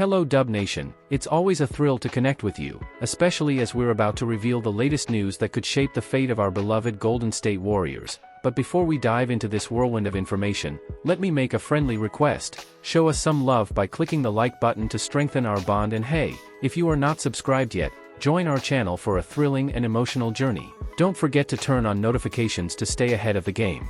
Hello Dub Nation, it's always a thrill to connect with you, especially as we're about to reveal the latest news that could shape the fate of our beloved Golden State Warriors. But before we dive into this whirlwind of information, let me make a friendly request. Show us some love by clicking the like button to strengthen our bond, and hey, if you are not subscribed yet, join our channel for a thrilling and emotional journey. Don't forget to turn on notifications to stay ahead of the game.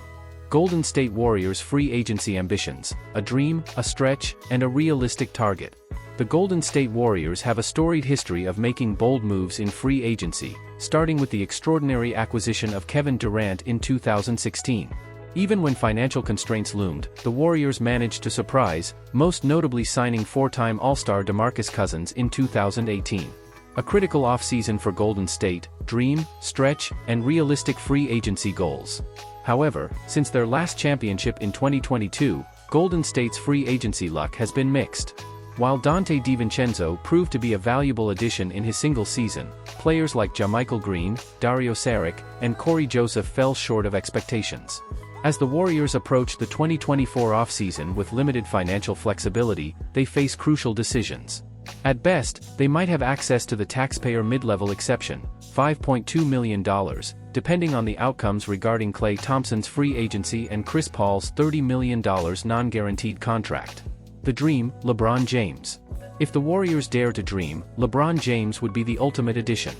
Golden State Warriors free agency ambitions, a dream, a stretch, and a realistic target. The Golden State Warriors have a storied history of making bold moves in free agency, starting with the extraordinary acquisition of Kevin Durant in 2016. Even when financial constraints loomed, the Warriors managed to surprise, most notably signing four-time All-Star DeMarcus Cousins in 2018. A critical offseason for Golden State, dream, stretch, and realistic free agency goals. However, since their last championship in 2022, Golden State's free agency luck has been mixed. While Donte DiVincenzo proved to be a valuable addition in his single season, players like JaMychal Green, Dario Saric, and Corey Joseph fell short of expectations. As the Warriors approach the 2024 offseason with limited financial flexibility, they face crucial decisions. At best, they might have access to the taxpayer mid-level exception, $5.2 million, depending on the outcomes regarding Klay Thompson's free agency and Chris Paul's $30 million non-guaranteed contract. The dream, LeBron James. If the Warriors dare to dream, LeBron James would be the ultimate addition.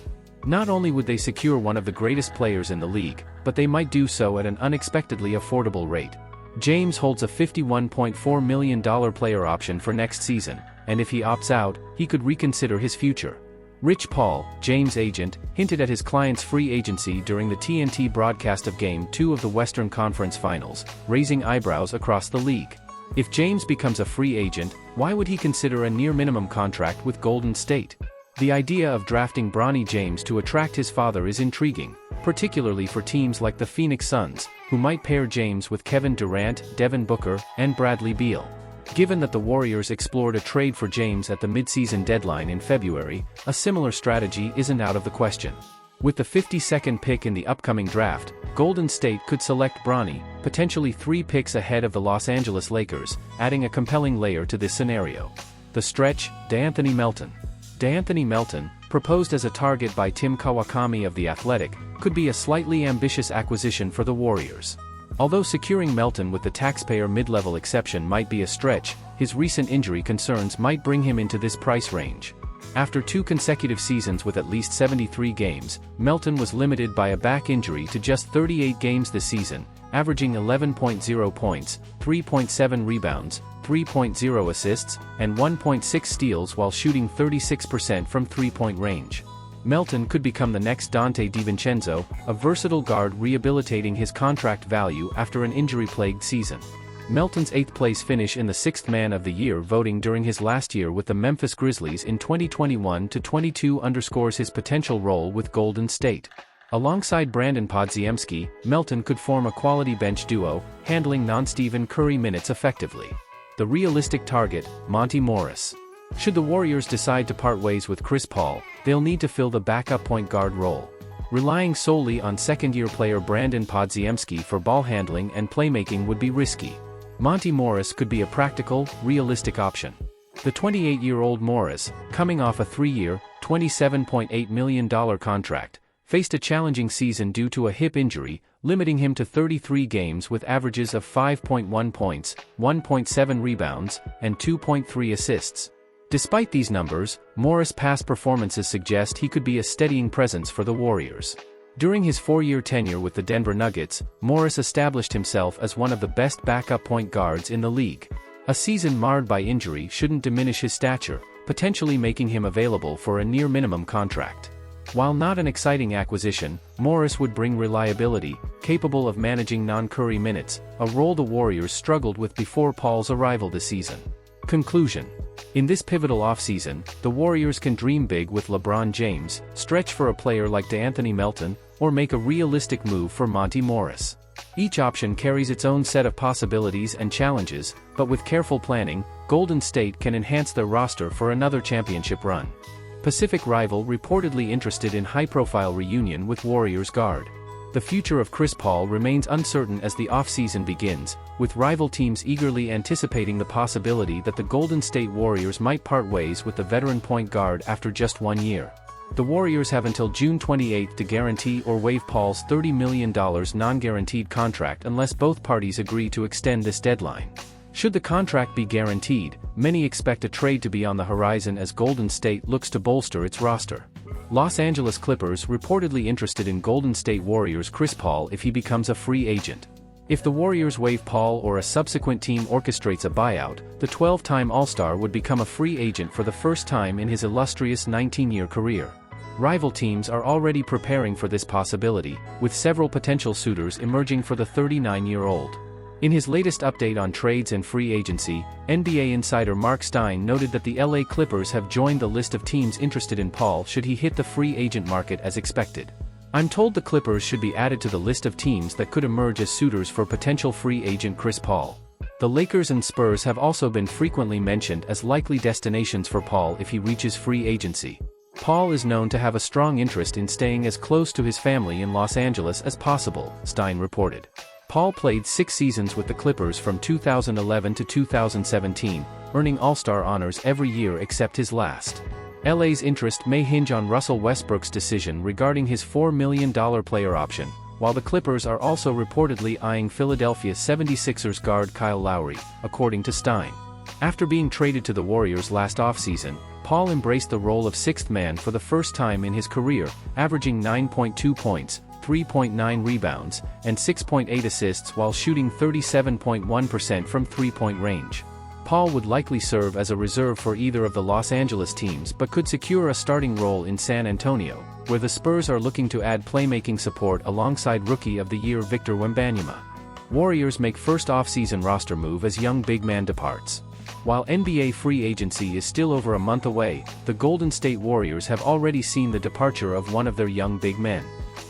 Not only would they secure one of the greatest players in the league, but they might do so at an unexpectedly affordable rate. James holds a $51.4 million player option for next season, and if he opts out, he could reconsider his future. Rich Paul, James' agent, hinted at his client's free agency during the TNT broadcast of Game 2 of the Western Conference Finals, raising eyebrows across the league. If James becomes a free agent, why would he consider a near-minimum contract with Golden State? The idea of drafting Bronny James to attract his father is intriguing, particularly for teams like the Phoenix Suns, who might pair James with Kevin Durant, Devin Booker, and Bradley Beal. Given that the Warriors explored a trade for James at the midseason deadline in February, a similar strategy isn't out of the question. With the 52nd pick in the upcoming draft, Golden State could select Bronny, potentially 3 picks ahead of the Los Angeles Lakers, adding a compelling layer to this scenario. The stretch, DeAnthony Melton. DeAnthony Melton, proposed as a target by Tim Kawakami of The Athletic, could be a slightly ambitious acquisition for the Warriors. Although securing Melton with the taxpayer mid-level exception might be a stretch, his recent injury concerns might bring him into this price range. After 2 consecutive seasons with at least 73 games, Melton was limited by a back injury to just 38 games this season, averaging 11.0 points, 3.7 rebounds, 3.0 assists, and 1.6 steals while shooting 36% from three-point range. Melton could become the next Donte DiVincenzo, a versatile guard rehabilitating his contract value after an injury-plagued season. Melton's 8th-place finish in the 6th Man of the Year voting during his last year with the Memphis Grizzlies in 2021-22 underscores his potential role with Golden State. Alongside Brandon Podziemski, Melton could form a quality bench duo, handling non-Stephen Curry minutes effectively. The realistic target, Monty Morris. Should the Warriors decide to part ways with Chris Paul, they'll need to fill the backup point guard role. Relying solely on second-year player Brandon Podziemski for ball handling and playmaking would be risky. Monty Morris could be a practical, realistic option. The 28-year-old Morris, coming off a 3-year, $27.8 million contract, faced a challenging season due to a hip injury, limiting him to 33 games with averages of 5.1 points, 1.7 rebounds, and 2.3 assists. Despite these numbers, Morris' past performances suggest he could be a steadying presence for the Warriors. During his 4-year tenure with the Denver Nuggets, Morris established himself as one of the best backup point guards in the league. A season marred by injury shouldn't diminish his stature, potentially making him available for a near-minimum contract. While not an exciting acquisition, Morris would bring reliability, capable of managing non-Curry minutes, a role the Warriors struggled with before Paul's arrival this season. Conclusion. In this pivotal offseason, the Warriors can dream big with LeBron James, stretch for a player like DeAnthony Melton, or make a realistic move for Monty Morris. Each option carries its own set of possibilities and challenges, but with careful planning, Golden State can enhance their roster for another championship run. Pacific rival reportedly interested in high-profile reunion with Warriors guard. The future of Chris Paul remains uncertain as the offseason begins, with rival teams eagerly anticipating the possibility that the Golden State Warriors might part ways with the veteran point guard after just 1 year. The Warriors have until June 28 to guarantee or waive Paul's $30 million non-guaranteed contract unless both parties agree to extend this deadline. Should the contract be guaranteed, many expect a trade to be on the horizon as Golden State looks to bolster its roster. Los Angeles Clippers reportedly interested in Golden State Warriors' Chris Paul if he becomes a free agent. If the Warriors waive Paul or a subsequent team orchestrates a buyout, the 12-time All-Star would become a free agent for the first time in his illustrious 19-year career. Rival teams are already preparing for this possibility, with several potential suitors emerging for the 39-year-old. In his latest update on trades and free agency, NBA insider Mark Stein noted that the LA Clippers have joined the list of teams interested in Paul should he hit the free agent market as expected. I'm told the Clippers should be added to the list of teams that could emerge as suitors for potential free agent Chris Paul. The Lakers and Spurs have also been frequently mentioned as likely destinations for Paul if he reaches free agency. Paul is known to have a strong interest in staying as close to his family in Los Angeles as possible, Stein reported. Paul played 6 seasons with the Clippers from 2011 to 2017, earning All-Star honors every year except his last. LA's interest may hinge on Russell Westbrook's decision regarding his $4 million player option, while the Clippers are also reportedly eyeing Philadelphia 76ers guard Kyle Lowry, according to Stein. After being traded to the Warriors last offseason, Paul embraced the role of sixth man for the first time in his career, averaging 9.2 points, 3.9 rebounds, and 6.8 assists while shooting 37.1% from three-point range. Paul would likely serve as a reserve for either of the Los Angeles teams but could secure a starting role in San Antonio, where the Spurs are looking to add playmaking support alongside Rookie of the Year Victor Wembanyama. Warriors make first off-season roster move as young big man departs. While NBA free agency is still over a month away, the Golden State Warriors have already seen the departure of one of their young big men.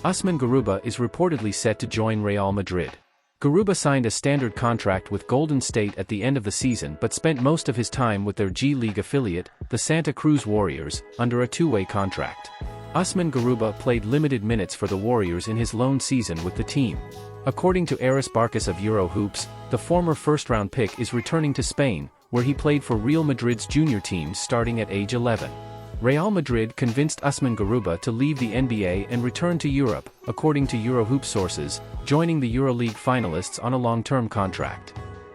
Usman Garuba is reportedly set to join Real Madrid. Garuba signed a standard contract with Golden State at the end of the season but spent most of his time with their G League affiliate, the Santa Cruz Warriors, under a two-way contract. Usman Garuba played limited minutes for the Warriors in his lone season with the team. According to Aris Barkas of Eurohoops, the former first-round pick is returning to Spain, where he played for Real Madrid's junior teams starting at age 11. Real Madrid convinced Usman Garuba to leave the NBA and return to Europe, according to Eurohoop sources, joining the EuroLeague finalists on a long-term contract.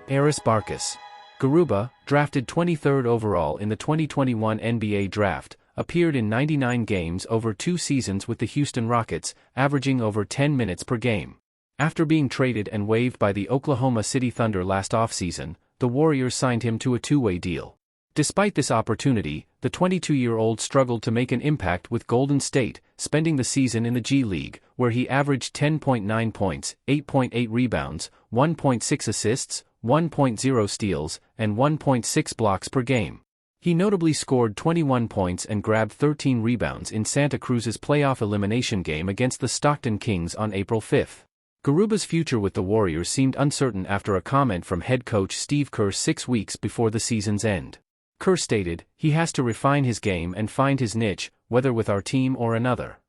Aris Barkas. Garuba, drafted 23rd overall in the 2021 NBA Draft, appeared in 99 games over 2 seasons with the Houston Rockets, averaging over 10 minutes per game. After being traded and waived by the Oklahoma City Thunder last offseason, the Warriors signed him to a two-way deal. Despite this opportunity, the 22-year-old struggled to make an impact with Golden State, spending the season in the G League, where he averaged 10.9 points, 8.8 rebounds, 1.6 assists, 1.0 steals, and 1.6 blocks per game. He notably scored 21 points and grabbed 13 rebounds in Santa Cruz's playoff elimination game against the Stockton Kings on April 5. Garuba's future with the Warriors seemed uncertain after a comment from head coach Steve Kerr 6 weeks before the season's end. Kerr stated, "He has to refine his game and find his niche, whether with our team or another."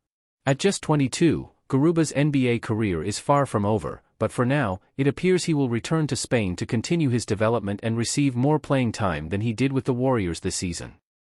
At just 22, Garuba's NBA career is far from over, but for now, it appears he will return to Spain to continue his development and receive more playing time than he did with the Warriors this season.